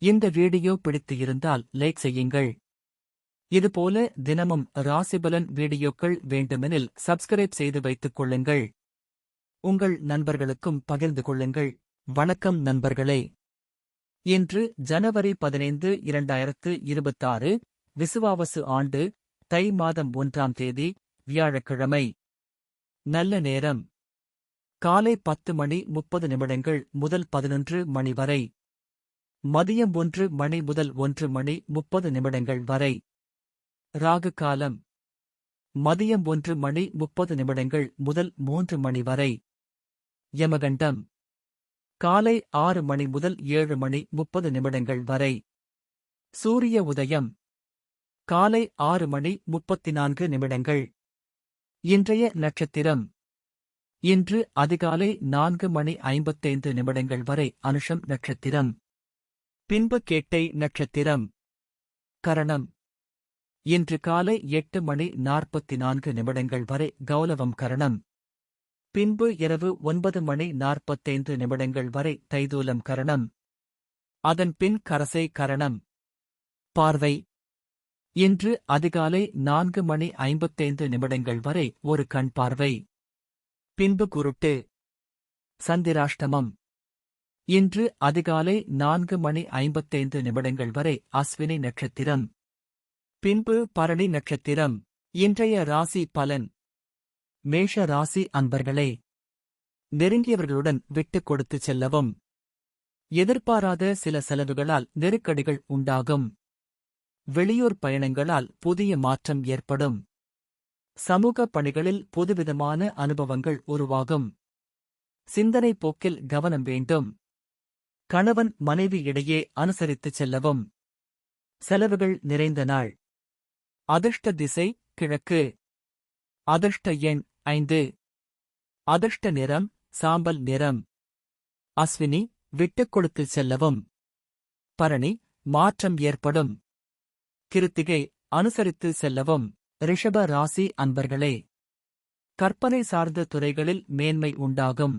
இந்த வீடியோ பிடித்து இருந்தால் லைக் செய்யுங்கள். இதுபோல தினமும் ராசிபலன் வீடியோக்கள் வேண்டுமெனில் சப்ஸ்கிரைப் செய்து வைத்துக் கொள்ளுங்கள். உங்கள் நண்பர்களுக்கும் பகிர்ந்து கொள்ளுங்கள். வணக்கம் நண்பர்களே. இன்று ஜனவரி 15, 2026, விசுவாவசு ஆண்டு, தை மாதம் 1ஆம் தேதி, வியாழக்கிழமை. நல்ல நேரம் காலை 10:30 முதல் 11 மணி வரை. மதியம் 1 மணி முதல் 1:30 வரை. ராகு காலம் மதியம் 1:30 முதல் 3 மணி வரை. யமகண்டம் காலை 6 மணி முதல் 7:30 வரை. சூரிய உதயம் காலை 6:34. இன்றைய நட்சத்திரம் இன்று அதிகாலை 4:55 வரை அனுஷம் நட்சத்திரம். பின்பு கேட்டை நட்சத்திரம். கரணம் இன்று காலை 8:44 வரை கௌலவம் கரணம். பின்பு இரவு 9:45 வரை தைதூலம் கரணம். அதன் பின் கரசை கரணம். பார்வை இன்று அதிகாலை 4:55 வரை ஒரு கண் பார்வை. பின்பு குருட்டு. சந்திராஷ்டமம் இன்று அதிகாலை 4:55 வரை அஸ்வினி நட்சத்திரம். பின்பு பரணி நட்சத்திரம். இன்றைய ராசி பலன். மேஷ ராசி அன்பர்களே, நெருங்கியவர்களுடன் விட்டுக் கொடுத்து செல்லவும். எதிர்பாராத சில செலவுகளால் நெருக்கடிகள் உண்டாகும். வெளியூர் பயணங்களால் புதிய மாற்றம் ஏற்படும். சமூக பணிகளில் புதுவிதமான அனுபவங்கள் உருவாகும். சிந்தனை போக்கில் கவனம் வேண்டும். கணவன் மனைவி இடையே அனுசரித்துச் செல்லவும். செலவுகள் நிறைந்த நாள். அதிர்ஷ்ட திசை கிழக்கு. அதிர்ஷ்ட எண் 5. அதிர்ஷ்ட நிறம் சாம்பல் நிறம். அஸ்வினி விட்டுக் கொடுத்துச் செல்லவும். பரணி மாற்றம் ஏற்படும். கிருத்திகை அனுசரித்து செல்லவும். ரிஷப ராசி அன்பர்களே, கற்பனை சார்ந்த துறைகளில் மேன்மை உண்டாகும்.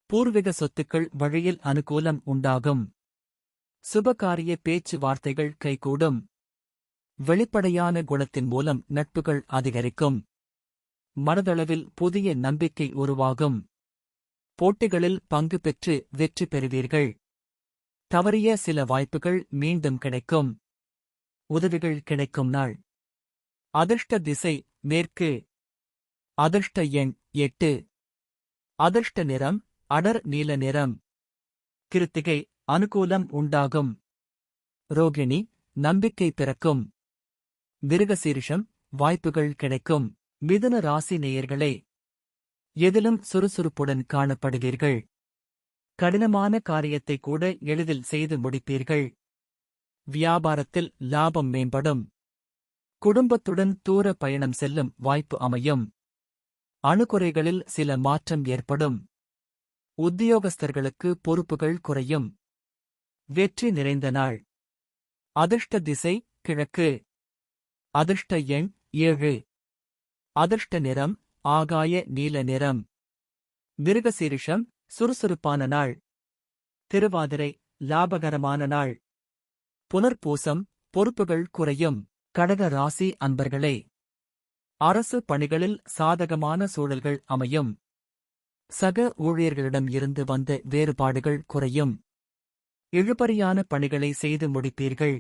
பூர்வீக சொத்துக்கள் வழியில் அனுகூலம் உண்டாகும். சுபகாரிய பேச்சு வார்த்தைகள் கைகூடும். வெளிப்படையான குணத்தின் மூலம் நட்புகள் அதிகரிக்கும். மனதளவில் புதிய நம்பிக்கை உருவாகும். போட்டிகளில் பங்கு பெற்று வெற்றி பெறுவீர்கள். தவறிய சில வாய்ப்புகள் மீண்டும் கிடைக்கும். உதவிகள் கிடைக்கும் நாள். அதிர்ஷ்ட திசை மேற்கு. அதிர்ஷ்ட எண் 8. அதிர்ஷ்ட நிறம் அடர் நீல நிறம். கிருத்திகை அனுகூலம் உண்டாகும். ரோகிணி நம்பிக்கை பிறக்கும். மிருகசீரிஷம் வாய்ப்புகள் கிடைக்கும். மிதுன ராசி நேயர்களே, எதிலும் சுறுசுறுப்புடன் காணப்படுவீர்கள். கடினமான காரியத்தை கூட எளிதில் செய்து முடிப்பீர்கள். வியாபாரத்தில் லாபம் மேம்படும். குடும்பத்துடன் தூர பயணம் செல்லும் வாய்ப்பு அமையும். அணுகுறைகளில் சில மாற்றம் ஏற்படும். உத்தியோகஸ்தர்களுக்கு பொறுப்புகள் குறையும். வெற்றி நிறைந்த நாள். அதிர்ஷ்ட திசை கிழக்கு. அதிர்ஷ்ட எண் 7. அதிர்ஷ்ட நிறம் ஆகாய நீல நிறம். மிருகசீரிஷம் சுறுசுறுப்பான நாள். திருவாதிரை லாபகரமான நாள். புனர்பூசம் பொறுப்புகள் குறையும். கடக ராசி அன்பர்களே, அரசு பணிகளில் சாதகமான சூழல்கள் அமையும். சக ஊழியர்களிடம் இருந்து வந்த வேறுபாடுகள் குறையும். இழுபறியான பணிகளை செய்து முடிப்பீர்கள்.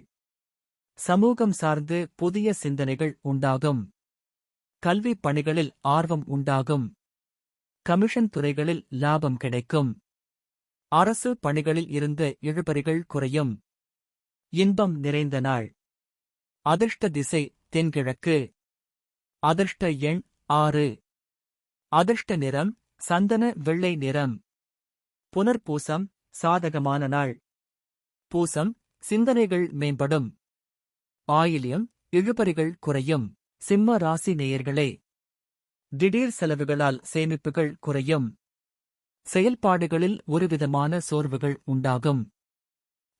சமூகம் சார்ந்து புதிய சிந்தனைகள் உண்டாகும். கல்வி பணிகளில் ஆர்வம் உண்டாகும். கமிஷன் துறைகளில் லாபம் கிடைக்கும். அரசு பணிகளில் இருந்த இழுபறிகள் குறையும். இன்பம் நிறைந்த நாள். அதிர்ஷ்ட திசை தென்கிழக்கு. அதிர்ஷ்ட எண் 6. அதிர்ஷ்ட நிறம் சந்தன வெள்ளை நிறம். புனர்பூசம் சாதகமான நாள். பூசம் சிந்தனைகள் மேம்படும். ஆயில்யம் இழுபறிகள் குறையும். சிம்ம ராசி நேயர்களே, திடீர் செலவுகளால் சேமிப்புகள் குறையும். செயல்பாடுகளில் ஒருவிதமான சோர்வுகள் உண்டாகும்.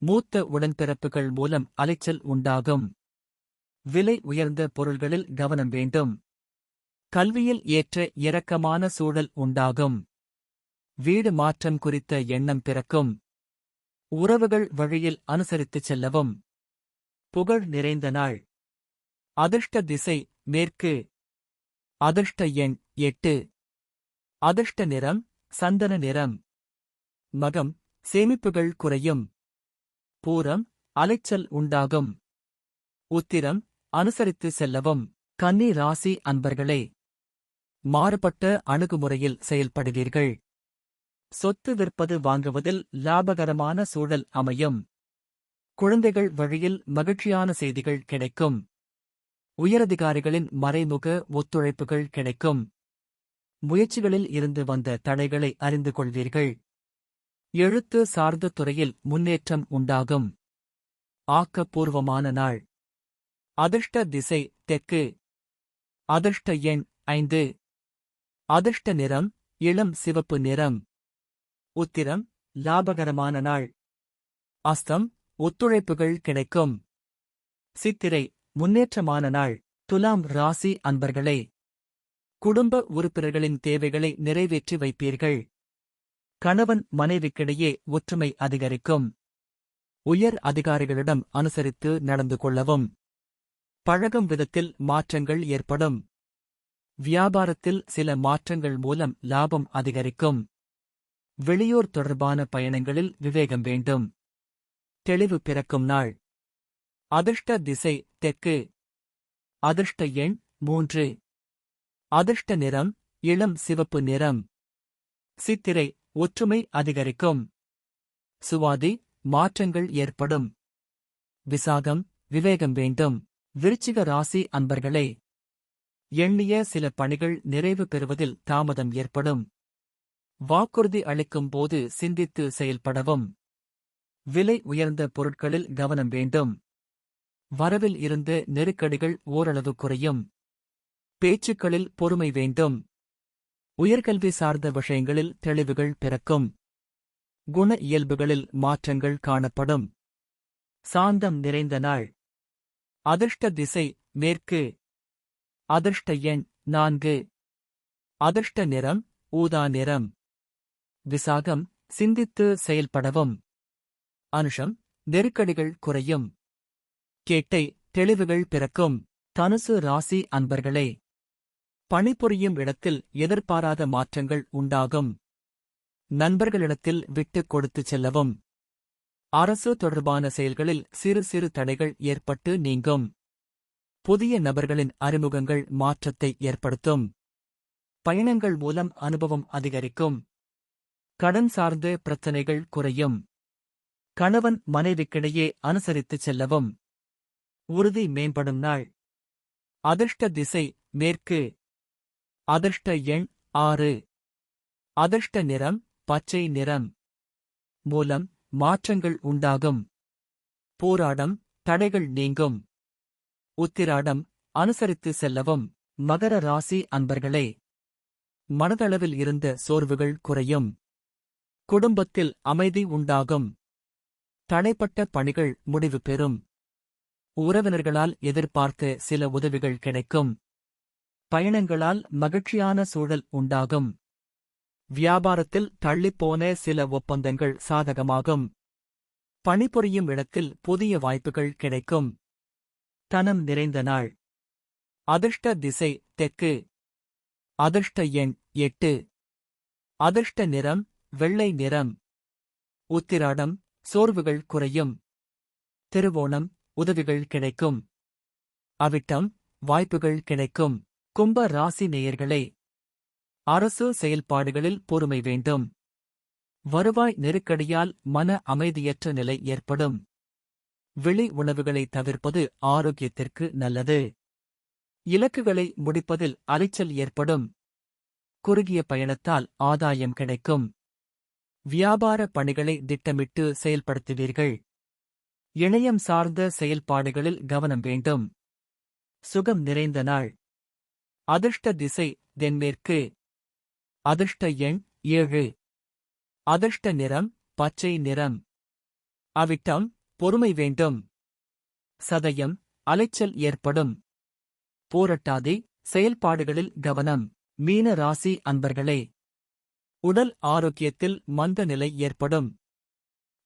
மூத்த உடன்பிறப்புகள் மூலம் அலைச்சல் உண்டாகும். விலை உயர்ந்த பொருள்களில் கவனம் வேண்டும். கல்வியில் ஏற்ற இரக்கமான சூழல் உண்டாகும். வீடு மாற்றம் குறித்த எண்ணம் பிறக்கும். உறவுகள் வழியில் அனுசரித்துச் செல்லவும். புகழ் நிறைந்த நாள். அதிர்ஷ்ட திசை மேற்கு. அதிர்ஷ்ட எண் 8. அதிர்ஷ்ட நிறம் சந்தன நிறம். மகம் சேமிப்புகள் குறையும். பூரம் அலைச்சல் உண்டாகும். உத்திரம் அனுசரித்து செல்லவும். கன்னி ராசி அன்பர்களே, மாறுபட்ட அணுகுமுறையில் செயல்படுவீர்கள். சொத்து விற்பது வாங்குவதில் லாபகரமான சூழல் அமையும். குழந்தைகள் வழியில் மகிழ்ச்சியான செய்திகள் கிடைக்கும். உயரதிகாரிகளின் மறைமுக ஒத்துழைப்புகள் கிடைக்கும். முயற்சிகளில் இருந்து வந்த தடைகளை அறிந்து கொள்வீர்கள். எழுத்து சார்ந்த துறையில் முன்னேற்றம் உண்டாகும். ஆக்கப்பூர்வமான நாள். அதிர்ஷ்ட திசை தெற்கு. அதிர்ஷ்ட எண் 5. அதிர்ஷ்ட நிறம் இளம் சிவப்பு நிறம். உத்திரம் லாபகரமான நாள். அஸ்தம் ஒத்துழைப்புகள் கிடைக்கும். சித்திரை முன்னேற்றமான நாள். துலாம் ராசி அன்பர்களே, குடும்ப உறுப்பினர்களின் தேவைகளை நிறைவேற்றி வைப்பீர்கள். கணவன் மனைவிக்கிடையே ஒற்றுமை அதிகரிக்கும். உயர் அதிகாரிகளிடம் அனுசரித்து நடந்து கொள்ளவும். பழகும் விதத்தில் மாற்றங்கள் ஏற்படும். வியாபாரத்தில் சில மாற்றங்கள் மூலம் லாபம் அதிகரிக்கும். வெளியூர் தொடர்பான பயணங்களில் விவேகம் வேண்டும். தெளிவு பிறக்கும் நாள். அதிர்ஷ்ட திசை தெற்கு. அதிர்ஷ்ட எண் 3. அதிர்ஷ்ட நிறம் இளம் சிவப்பு நிறம். சித்திரை ஒற்றுமை அதிகரிக்கும். சுவாதி மாற்றங்கள் ஏற்படும். விசாகம் விவேகம் வேண்டும். விருச்சிக ராசி அன்பர்களே, எண்ணிய சில பணிகள் நிறைவு பெறுவதில் தாமதம் ஏற்படும். வாக்குறுதி அளிக்கும் போது சிந்தித்து செயல்படவும். விலை உயர்ந்த பொருட்களில் கவனம் வேண்டும். வரவில் இருந்த நெருக்கடிகள் ஓரளவு குறையும். பேச்சுக்களில் பொறுமை வேண்டும். உயர்கல்வி சார்ந்த விஷயங்களில் தெளிவுகள் பிறக்கும். குண இயல்புகளில் மாற்றங்கள் காணப்படும். சாந்தம் நிறைந்த நாள். அதிர்ஷ்ட திசை மேற்கு. அதிர்ஷ்ட எண் 4. அதிர்ஷ்ட நிறம் ஊதா நிறம். விசாகம் சிந்தித்து செயல்படவும். அனுஷம் நெருக்கடிகள் குறையும். கேட்டை தெளிவுகள் பிறக்கும். தனுசு ராசி அன்பர்களே, பணிபுரியும் இடத்தில் எதிர்பாராத மாற்றங்கள் உண்டாகும். நண்பர்களிடத்தில் விட்டுக் கொடுத்துச் செல்லவும். அரசு தொடர்பான செயல்களில் சிறு சிறு தடைகள் ஏற்பட்டு நீங்கும். புதிய நபர்களின் அறிமுகங்கள் மாற்றத்தை ஏற்படுத்தும். பயணங்கள் மூலம் அனுபவம் அதிகரிக்கும். கடன் சார்ந்த பிரச்சனைகள் குறையும். கணவன் மனைவிக்கிடையே அனுசரித்துச் செல்லவும். உறுதி மேம்படும் நாள். அதிர்ஷ்ட திசை மேற்கு. அதிர்ஷ்ட எண் 6. அதிர்ஷ்ட நிறம் பச்சை நிறம். மூலம் மாற்றங்கள் உண்டாகும். போராடம் தடைகள் நீங்கும். உத்திராடம் அனுசரித்து செல்லவும். மகர ராசி அன்பர்களே, மனதளவில் இருந்த சோர்வுகள் குறையும். குடும்பத்தில் அமைதி உண்டாகும். தடைப்பட்ட பணிகள் முடிவு பெறும். உறவினர்களால் எதிர்பார்த்த சில உதவிகள் கிடைக்கும். பயணங்களால் மகிழ்ச்சியான சூழல் உண்டாகும். வியாபாரத்தில் தள்ளிப்போன சில ஒப்பந்தங்கள் சாதகமாகும். பணிபுரியும் இடத்தில் புதிய வாய்ப்புகள் கிடைக்கும். தனம் நிறைந்த நாள். அதிர்ஷ்ட திசை தெற்கு. அதிர்ஷ்ட எண் 8. அதிர்ஷ்ட நிறம் வெள்ளை நிறம். உத்திராடம் சோர்வுகள் குறையும். திருவோணம் உதவிகள் கிடைக்கும். அவிட்டம் வாய்ப்புகள் கிடைக்கும். கும்ப ராசி நேயர்களே, அரசு செயல்பாடுகளில் பொறுமை வேண்டும். வருவாய் நெருக்கடியால் மன அமைதியற்ற நிலை ஏற்படும். வெளி உணவுகளை தவிர்ப்பது ஆரோக்கியத்திற்கு நல்லது. இலக்குகளை முடிப்பதில் அலைச்சல் ஏற்படும். குறுகிய பயணத்தால் ஆதாயம் கிடைக்கும். வியாபார பணிகளை திட்டமிட்டு செயல்படுத்துவீர்கள். இணையம் சார்ந்த செயல்பாடுகளில் கவனம் வேண்டும். சுகம் நிறைந்த நாள். அதிர்ஷ்ட திசை தென்மேற்கு. அதிர்ஷ்ட எண் 7. அதிர்ஷ்ட நிறம் பச்சை நிறம். அவிட்டம் பொறுமை வேண்டும். சதயம் அலைச்சல் ஏற்படும். போராட்டாதே செயல்பாடுகளில் கவனம். மீன ராசி அன்பர்களே, உடல் ஆரோக்கியத்தில் மந்த நிலை ஏற்படும்.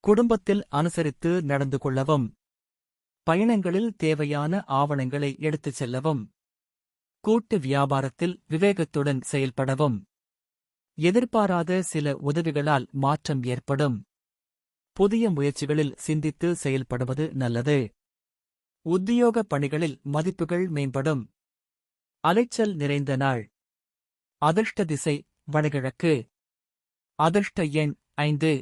குடும்பத்தில் அனுசரித்து நடந்து கொள்ளவும். பயணங்களில் தேவையான ஆவணங்களை எடுத்துச் செல்லவும். கூட்டு வியாபாரத்தில் விவேகத்துடன் செயல்படவும். எதிர்பாராத சில உதவிகளால் மாற்றம் ஏற்படும். புதிய முயற்சிகளில் சிந்தித்து செயல்படுவது நல்லது. உத்தியோக பணிகளில் மதிப்புகள் மேம்படும். அலைச்சல் நிறைந்த நாள். அதிர்ஷ்ட திசை வடகிழக்கு. அதிர்ஷ்ட எண் 5.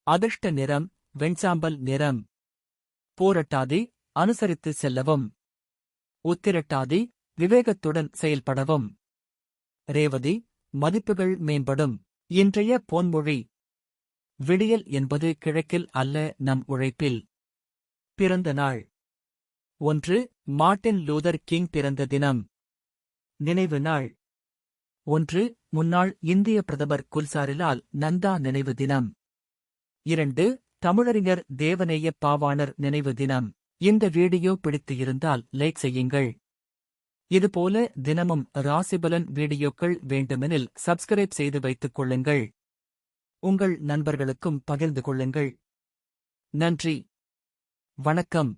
அதிர்ஷ்ட நிறம் வெண்சாம்பல் நிறம். பூரட்டாதி அனுசரித்து செல்லவும். உத்திரட்டாதி விவேகத்துடன் செயல்படவும். ரேவதி மதிப்புகள் மேம்படும். இன்றைய பொன்மொழி. விடியல் என்பது கிழக்கில் அல்ல, நம் உழைப்பில். பிறந்த நாள். 1. மார்ட்டின் லூதர் கிங் பிறந்த தினம். நினைவு நாள். 1. முன்னாள் இந்திய பிரதமர் குல்சாரிலால் நந்தா நினைவு தினம். 2. தமிழறிஞர் தேவநேய பாவாணர் நினைவு தினம். இந்த வீடியோ பிடித்து இருந்தால் லைக் செய்யுங்கள். இதுபோல தினமும் ராசிபலன் வீடியோக்கள் வேண்டுமெனில் சப்ஸ்கிரைப் செய்து வைத்துக் கொள்ளுங்கள். உங்கள் நண்பர்களுக்கும் பகிர்ந்து கொள்ளுங்கள். நன்றி. வணக்கம்.